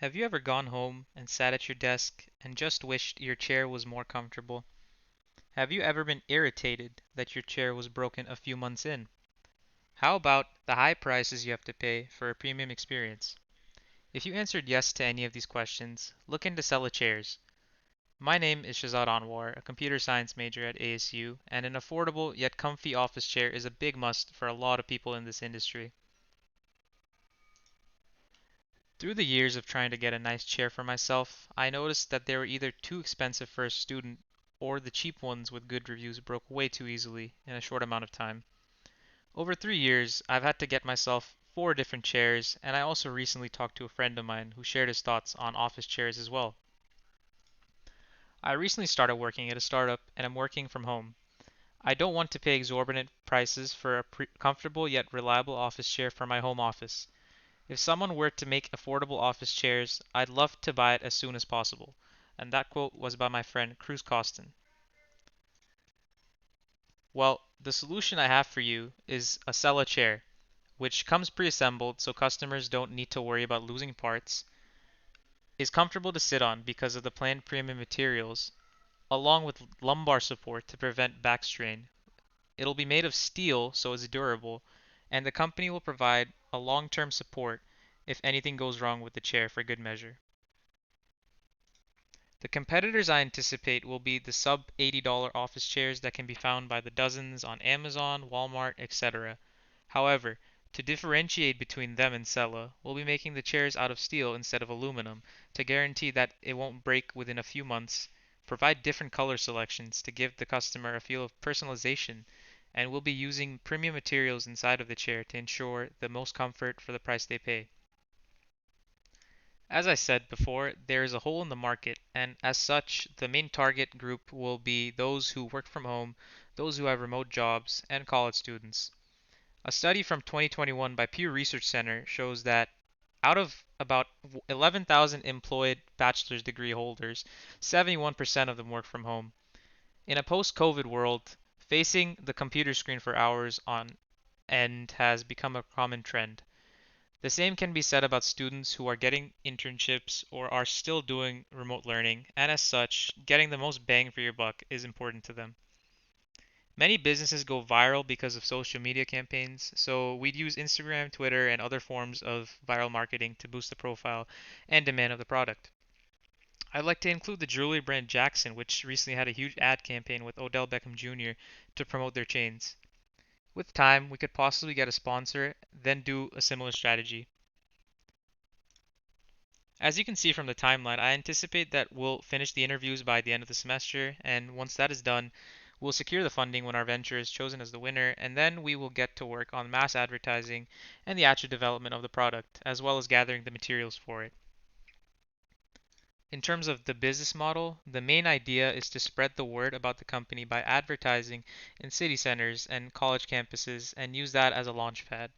Have you ever gone home and sat at your desk and just wished your chair was more comfortable? Have you ever been irritated that your chair was broken a few months in? How about the high prices you have to pay for a premium experience? If you answered yes to any of these questions, look into Sella Chairs. My name is Shazad Anwar, a computer science major at ASU, and an affordable yet comfy office chair is a big must for a lot of people in this industry. Through the years of trying to get a nice chair for myself, I noticed that they were either too expensive for a student or the cheap ones with good reviews broke way too easily in a short amount of time. Over 3 years, I've had to get myself 4 different chairs, and I also recently talked to a friend of mine who shared his thoughts on office chairs as well. I recently started working at a startup and I'm working from home. I don't want to pay exorbitant prices for a comfortable yet reliable office chair for my home office. If someone were to make affordable office chairs, I'd love to buy it as soon as possible. And that quote was by my friend Cruz Costin. Well, the solution I have for you is a Sella chair, which comes pre-assembled so customers don't need to worry about losing parts, is comfortable to sit on because of the planned premium materials, along with lumbar support to prevent back strain. It'll be made of steel, so it's durable, and the company will provide a long-term support if anything goes wrong with the chair for good measure. The competitors I anticipate will be the sub $80 office chairs that can be found by the dozens on Amazon, Walmart, etc. However, to differentiate between them and Sella, we'll be making the chairs out of steel instead of aluminum to guarantee that it won't break within a few months, provide different color selections to give the customer a feel of personalization, and we'll be using premium materials inside of the chair to ensure the most comfort for the price they pay. As I said before, there is a hole in the market, and as such, the main target group will be those who work from home, those who have remote jobs, and college students. A study from 2021 by Pew Research Center shows that out of about 11,000 employed bachelor's degree holders, 71% of them work from home. In a post-COVID world, facing the computer screen for hours on end has become a common trend. The same can be said about students who are getting internships or are still doing remote learning, and as such, getting the most bang for your buck is important to them. Many businesses go viral because of social media campaigns, so we'd use Instagram, Twitter, and other forms of viral marketing to boost the profile and demand of the product. I'd like to include the jewelry brand Jackson, which recently had a huge ad campaign with Odell Beckham Jr. to promote their chains. With time, we could possibly get a sponsor, then do a similar strategy. As you can see from the timeline, I anticipate that we'll finish the interviews by the end of the semester, and once that is done, we'll secure the funding when our venture is chosen as the winner, and then we will get to work on mass advertising and the actual development of the product, as well as gathering the materials for it. In terms of the business model, the main idea is to spread the word about the company by advertising in city centers and college campuses and use that as a launchpad.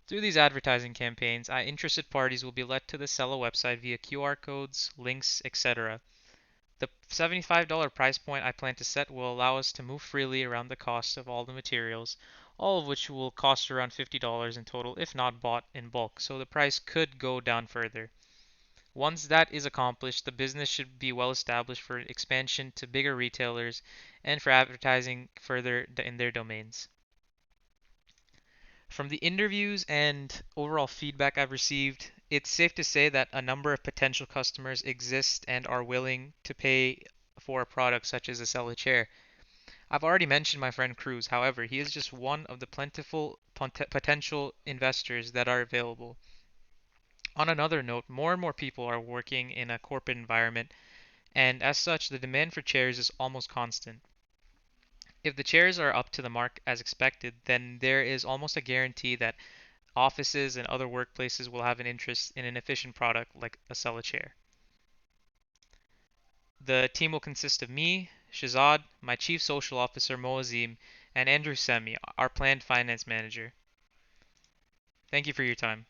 Through these advertising campaigns, interested parties will be led to the Sella website via QR codes, links, etc. The $75 price point I plan to set will allow us to move freely around the cost of all the materials, all of which will cost around $50 in total if not bought in bulk, so the price could go down further. Once that is accomplished, the business should be well established for expansion to bigger retailers and for advertising further in their domains. From the interviews and overall feedback I've received, it's safe to say that a number of potential customers exist and are willing to pay for a product such as a Sella chair. I've already mentioned my friend Cruz, however, he is just one of the plentiful potential investors that are available. On another note, more and more people are working in a corporate environment, and as such, the demand for chairs is almost constant. If the chairs are up to the mark as expected, then there is almost a guarantee that offices and other workplaces will have an interest in an efficient product like a Sella chair. The team will consist of me, Shazad, my chief social officer Moazim, and Andrew Semi, our planned finance manager. Thank you for your time.